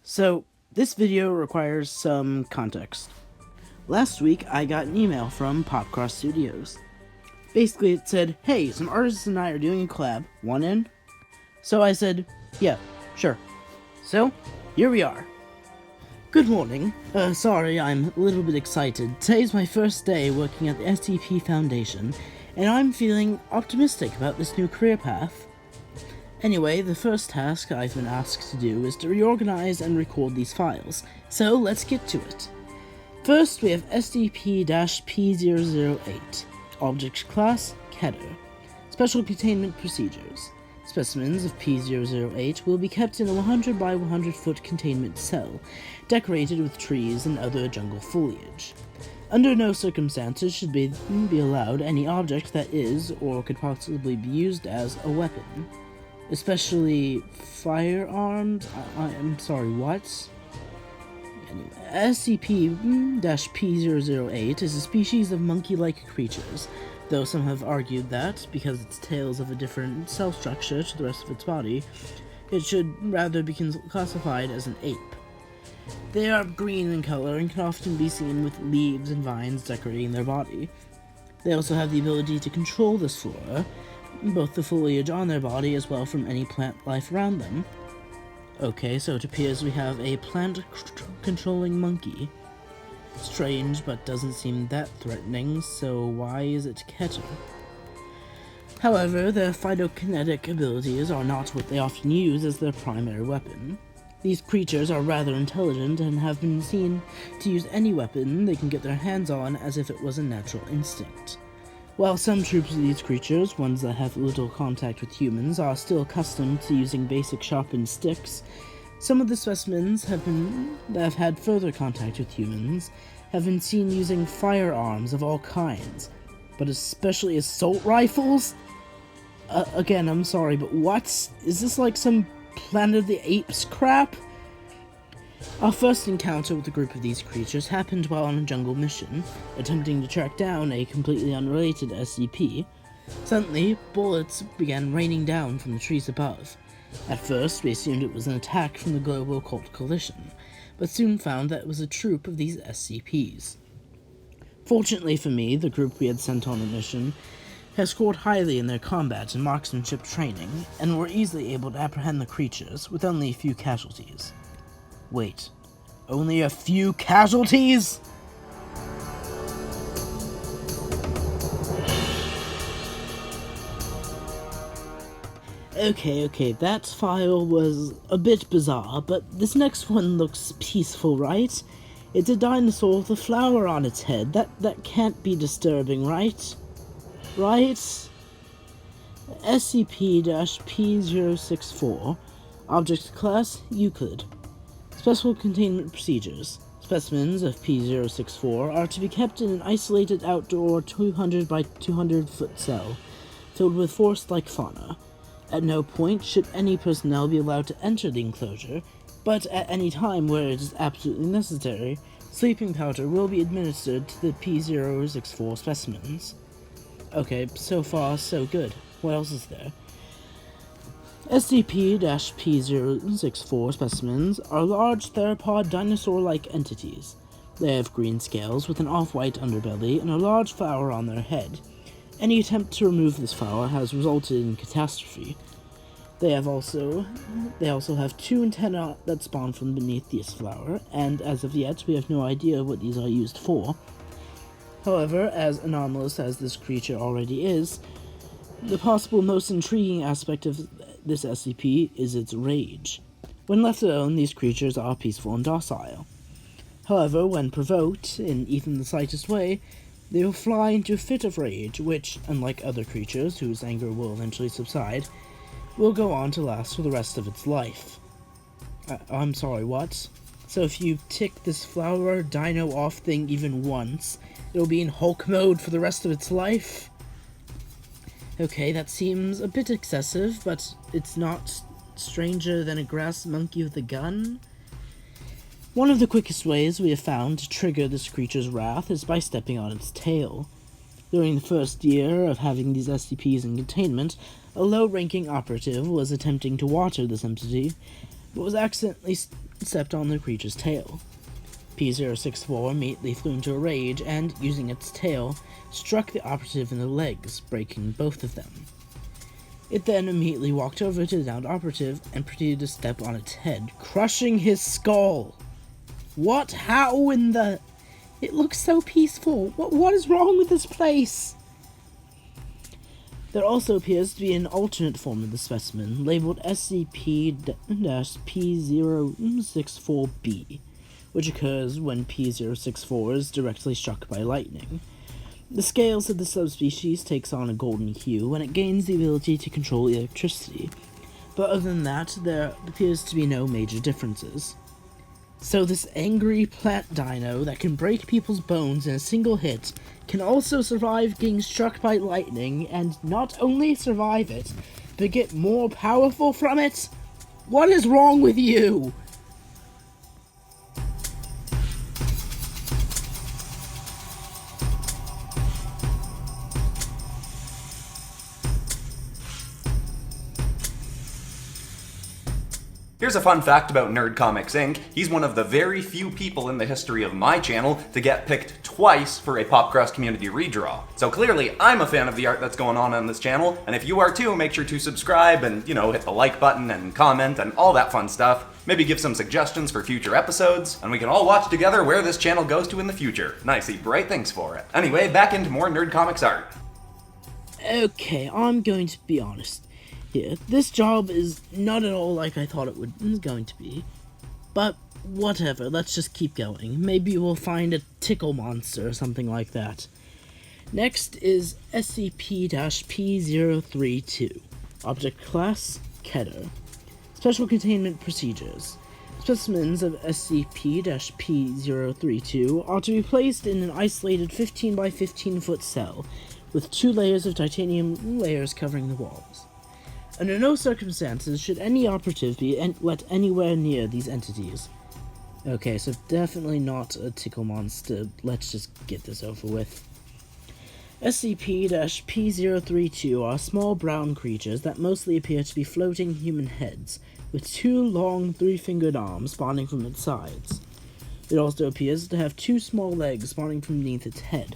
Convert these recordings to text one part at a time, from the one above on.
So, this video requires some context. Last week, I got an email from PopCross Studios. Basically, it said, hey, some artists and I are doing a collab. Want in? So I said, yeah, sure. So, here we are. Good morning. Sorry, I'm a little bit excited. Today's my first day working at the SCP Foundation, and I'm feeling optimistic about this new career path. Anyway, the first task I've been asked to do is to reorganize and record these files, so let's get to it. First, we have SCP-P008. Object Class, Keter. Special Containment Procedures. Specimens of P008 will be kept in a 100 by 100 foot containment cell, decorated with trees and other jungle foliage. Under no circumstances should be allowed any object that is, or could possibly be used as, a weapon. Especially firearms? I'm sorry, what? Anyway, SCP-P008 is a species of monkey-like creatures, though some have argued that, because its tails have a different cell structure to the rest of its body, it should rather be classified as an ape. They are green in color and can often be seen with leaves and vines decorating their body. They also have the ability to control this flora, both the foliage on their body as well from any plant life around them. Okay, so it appears we have a plant-controlling monkey. Strange, but doesn't seem that threatening, so why is it Keter? However, their phytokinetic abilities are not what they often use as their primary weapon. These creatures are rather intelligent and have been seen to use any weapon they can get their hands on as if it was a natural instinct. While some troops of these creatures, ones that have little contact with humans, are still accustomed to using basic sharpened sticks, some of the specimens that have had further contact with humans have been seen using firearms of all kinds, but especially assault rifles? Again, I'm sorry, but what? Is this like some Planet of the Apes crap? Our first encounter with a group of these creatures happened while on a jungle mission, attempting to track down a completely unrelated SCP. Suddenly, bullets began raining down from the trees above. At first, we assumed it was an attack from the Global Occult Coalition, but soon found that it was a troop of these SCPs. Fortunately for me, the group we had sent on the mission has scored highly in their combat and marksmanship training, and were easily able to apprehend the creatures with only a few casualties. Wait, only a few casualties? Okay, that file was a bit bizarre, but this next one looks peaceful, right? It's a dinosaur with a flower on its head. That can't be disturbing, right? Right? SCP-P064. Object Class, Euclid. Special Containment Procedures. Specimens of P064 are to be kept in an isolated outdoor 200 by 200 foot cell, filled with forest-like fauna. At no point should any personnel be allowed to enter the enclosure, but at any time where it is absolutely necessary, sleeping powder will be administered to the P064 specimens. Okay, so far so good. What else is there? SCP-P064 specimens are large theropod dinosaur-like entities. They have green scales with an off-white underbelly and a large flower on their head. Any attempt to remove this flower has resulted in catastrophe. They also have two antennae that spawn from beneath this flower, and as of yet we have no idea what these are used for. However, as anomalous as this creature already is, the possible most intriguing aspect of this SCP is its rage. When left alone, these creatures are peaceful and docile. However, when provoked, in even the slightest way, they will fly into a fit of rage, which, unlike other creatures whose anger will eventually subside, will go on to last for the rest of its life. I'm sorry, what? So if you tick this flower dino off thing even once, it'll be in Hulk mode for the rest of its life? Okay, that seems a bit excessive, but it's not stranger than a grass monkey with a gun? One of the quickest ways we have found to trigger this creature's wrath is by stepping on its tail. During the first year of having these SCPs in containment, a low-ranking operative was attempting to water this entity, but was accidentally and stepped on the creature's tail. P-064 immediately flew into a rage and, using its tail, struck the operative in the legs, breaking both of them. It then immediately walked over to the downed operative and proceeded to step on its head, crushing his skull. What? How in the... It looks so peaceful. What is wrong with this place? There also appears to be an alternate form of the specimen, labeled SCP-P064B, which occurs when P064 is directly struck by lightning. The scales of the subspecies takes on a golden hue when it gains the ability to control electricity, but other than that, there appears to be no major differences. So this angry plant dino that can break people's bones in a single hit can also survive getting struck by lightning, and not only survive it, but get more powerful from it? What is wrong with you? Here's a fun fact about N.E.R.D Comics Inc. He's one of the very few people in the history of my channel to get picked twice for a PopCross community redraw. So clearly, I'm a fan of the art that's going on this channel, and if you are too, make sure to subscribe and, hit the like button and comment and all that fun stuff. Maybe give some suggestions for future episodes, and we can all watch together where this channel goes to in the future. And I see bright things for it. Anyway, back into more N.E.R.D Comics art. Okay, I'm going to be honest. This job is not at all like I thought it was going to be. But whatever, let's just keep going. Maybe we'll find a tickle monster or something like that. Next is SCP-P032. Object Class, Keter. Special Containment Procedures. Specimens of SCP-P032 are to be placed in an isolated 15 by 15 foot cell, with 2 layers of titanium layers covering the walls. Under no circumstances should any operative be let anywhere near these entities. Okay, so definitely not a tickle monster. Let's just get this over with. SCP-P032 are small brown creatures that mostly appear to be floating human heads, with 2 long 3-fingered arms spawning from its sides. It also appears to have 2 small legs spawning from beneath its head,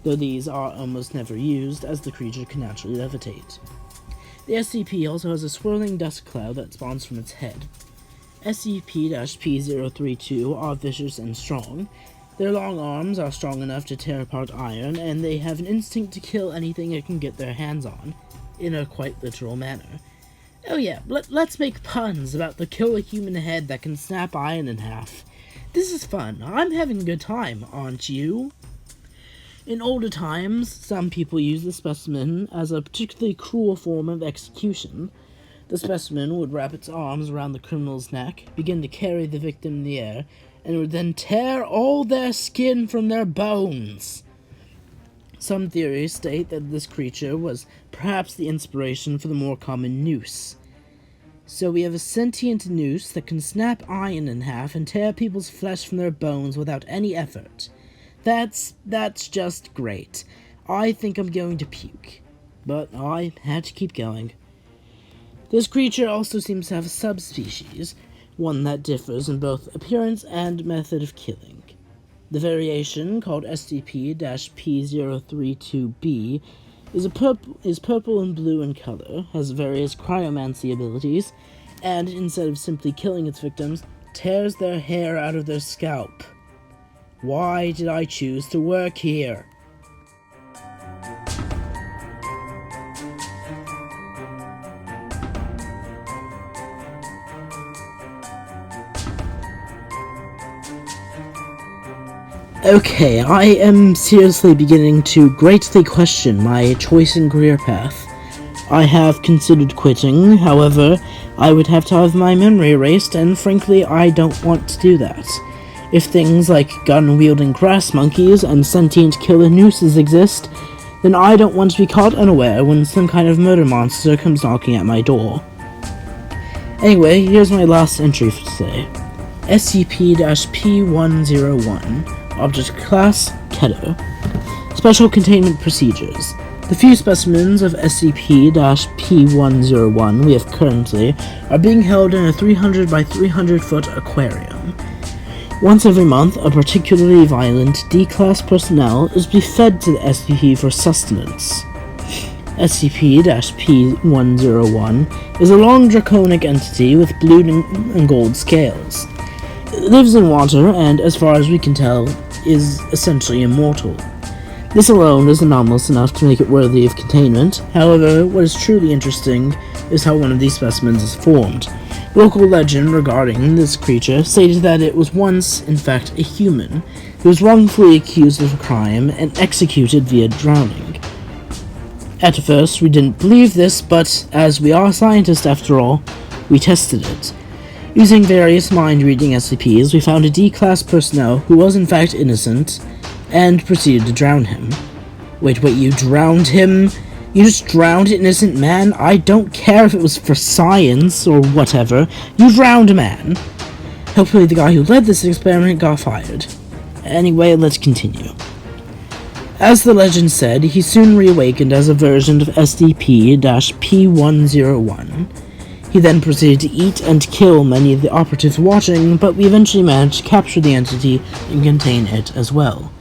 though these are almost never used as the creature can naturally levitate. The SCP also has a swirling dust cloud that spawns from its head. SCP-P032 are vicious and strong. Their long arms are strong enough to tear apart iron, and they have an instinct to kill anything it can get their hands on, in a quite literal manner. Oh yeah, let's make puns about the kill a human head that can snap iron in half. This is fun. I'm having a good time, aren't you? In older times, some people used the specimen as a particularly cruel form of execution. The specimen would wrap its arms around the criminal's neck, begin to carry the victim in the air, and would then tear all their skin from their bones. Some theories state that this creature was perhaps the inspiration for the more common noose. So we have a sentient noose that can snap iron in half and tear people's flesh from their bones without any effort. That's just great. I think I'm going to puke. But I had to keep going. This creature also seems to have a subspecies, one that differs in both appearance and method of killing. The variation, called SCP-P032B, is purple and blue in color, has various cryomancy abilities, and instead of simply killing its victims, tears their hair out of their scalp. Why did I choose to work here? Okay, I am seriously beginning to greatly question my choice in career path. I have considered quitting, however, I would have to have my memory erased, and frankly, I don't want to do that. If things like gun-wielding grass monkeys and sentient killer nooses exist, then I don't want to be caught unaware when some kind of murder monster comes knocking at my door. Anyway, here's my last entry for today. SCP-P101. Object Class, Keter. Special Containment Procedures. The few specimens of SCP-P101 we have currently are being held in a 300 by 300 foot aquarium. Once every month, a particularly violent D-Class personnel is fed to the SCP for sustenance. SCP-P101 is a long draconic entity with blue and gold scales. It lives in water and, as far as we can tell, is essentially immortal. This alone is anomalous enough to make it worthy of containment. However, what is truly interesting is how one of these specimens is formed. Local legend regarding this creature stated that it was once, in fact, a human who was wrongfully accused of a crime and executed via drowning. At first, we didn't believe this, but as we are scientists after all, we tested it. Using various mind-reading SCPs, we found a D-Class personnel who was in fact innocent, and proceeded to drown him. Wait, you drowned him? You just drowned an innocent man? I don't care if it was for science or whatever. You drowned a man. Hopefully the guy who led this experiment got fired. Anyway, let's continue. As the legend said, he soon reawakened as a version of SCP-P101. He then proceeded to eat and kill many of the operatives watching, but we eventually managed to capture the entity and contain it as well.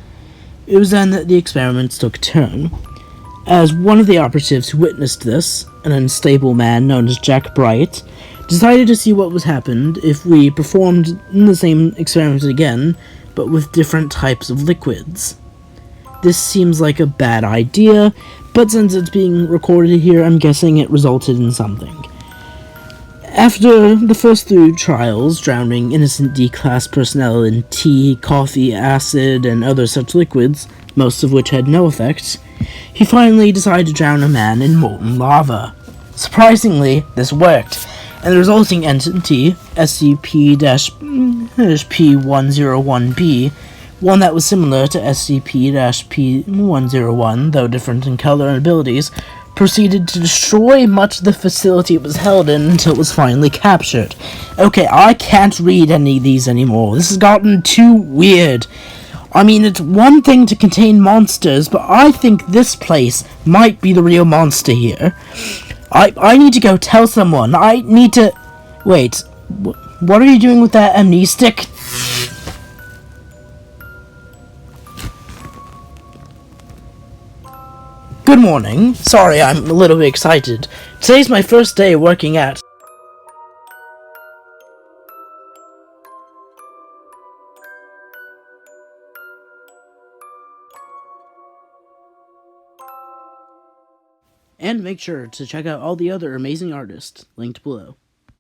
It was then that the experiments took a turn. As one of the operatives who witnessed this, an unstable man known as Jack Bright, decided to see what would happen if we performed the same experiment again, but with different types of liquids. This seems like a bad idea, but since it's being recorded here, I'm guessing it resulted in something. After the first 3 trials, drowning innocent D-Class personnel in tea, coffee, acid, and other such liquids, most of which had no effect, he finally decided to drown a man in molten lava. Surprisingly, this worked, and the resulting entity, SCP-P101B, one that was similar to SCP-P101, though different in color and abilities, proceeded to destroy much of the facility it was held in until it was finally captured. Okay, I can't read any of these anymore. This has gotten too weird. I mean, it's one thing to contain monsters, but I think this place might be the real monster here. I need to go tell someone. I need to... Wait, what are you doing with that ME stick? Good morning. Sorry, I'm a little bit excited. Today's my first day working at... And make sure to check out all the other amazing artists linked below.